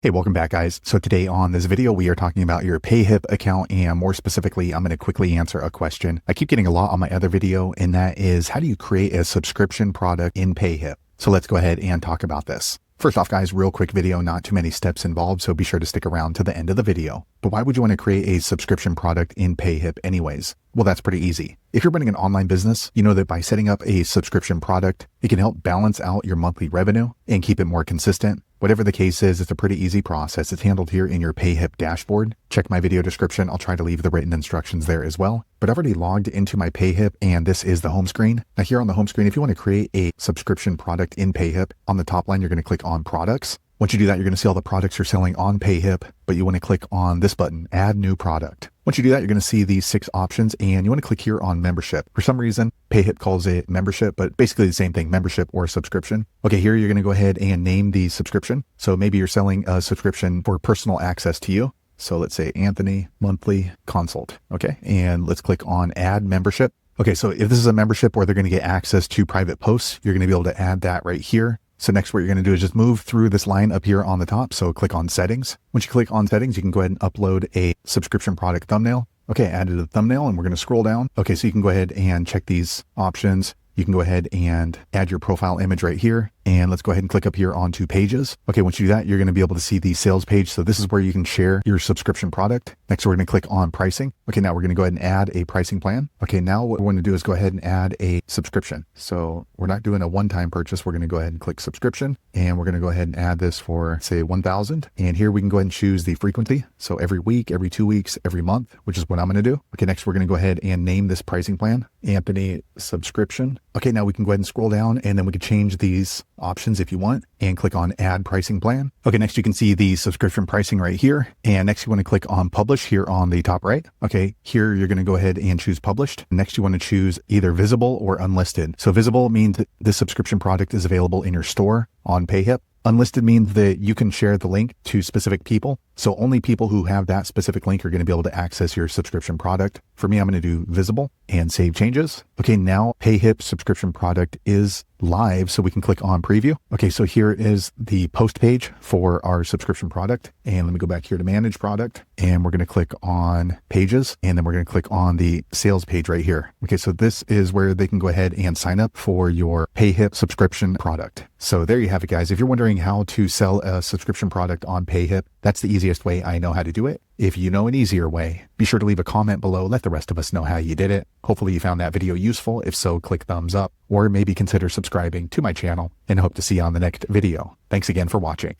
Hey, welcome back, guys. So today on this video, we are talking about your Payhip account, and more specifically, I'm going to quickly answer a question I keep getting a lot on my other video, and that is, how do you create a subscription product in Payhip? So let's go ahead and talk about this. First off, guys, real quick video, not too many steps involved, so be sure to stick around to the end of the video. But why would you want to create a subscription product in Payhip anyways? Well, that's pretty easy. If you're running an online business, you know that by setting up a subscription product, it can help balance out your monthly revenue and keep it more consistent. Whatever the case is, it's a pretty easy process. It's handled here in your Payhip dashboard. Check my video description. I'll try to leave the written instructions there as well. But I've already logged into my Payhip, and this is the home screen. Now here on the home screen, if you want to create a subscription product in Payhip, on the top line, you're going to click on products. Once you do that, you're going to see all the products you're selling on Payhip, but you want to click on this button, add new product. Once you do that, you're going to see these 6 options, and you want to click here on membership. For some reason, Payhip calls it membership, but basically the same thing, membership or subscription. Okay, here you're going to go ahead and name the subscription. So maybe you're selling a subscription for personal access to you. So let's say Anthony monthly consult. Okay, and let's click on add membership. Okay, so if this is a membership where they're going to get access to private posts, you're going to be able to add that right here. So next what you're going to do is just move through this line up here on the top. So click on settings. Once you click on settings, you can go ahead and upload a subscription product thumbnail. Okay, added a thumbnail, and we're going to scroll down. Okay, so you can go ahead and check these options. You can go ahead and add your profile image right here. And let's go ahead and click up here onto pages. Okay, once you do that, you're going to be able to see the sales page. So this is where you can share your subscription product. Next, we're going to click on pricing. Okay, now we're going to go ahead and add a pricing plan. Okay, now what we're going to do is go ahead and add a subscription. So we're not doing a one-time purchase. We're going to go ahead and click subscription, and we're going to go ahead and add this for, say, 1,000. And here we can go ahead and choose the frequency. So every week, every 2 weeks, every month, which is what I'm going to do. Okay, next we're going to go ahead and name this pricing plan, Anthony subscription. Okay, now we can go ahead and scroll down, and then we can change these options if you want and click on add pricing plan. Okay, next you can see the subscription pricing right here. And next you want to click on publish here on the top right. Okay, here you're going to go ahead and choose published. Next you want to choose either visible or unlisted. So visible means that this subscription product is available in your store on Payhip. Unlisted means that you can share the link to specific people. So only people who have that specific link are going to be able to access your subscription product. For me, I'm going to do visible and save changes. Okay, now Payhip subscription product is live, so we can click on preview. Okay, so here is the post page for our subscription product. And let me go back here to manage product, and we're going to click on pages, and then we're going to click on the sales page right here. Okay, so this is where they can go ahead and sign up for your Payhip subscription product. So there you have it, guys. If you're wondering how to sell a subscription product on Payhip, that's the easiest way I know how to do it. If you know an easier way, be sure to leave a comment below. Let the rest of us know how you did it. Hopefully you found that video useful. If so, click thumbs up, or maybe consider subscribing to my channel, and hope to see you on the next video. Thanks again for watching.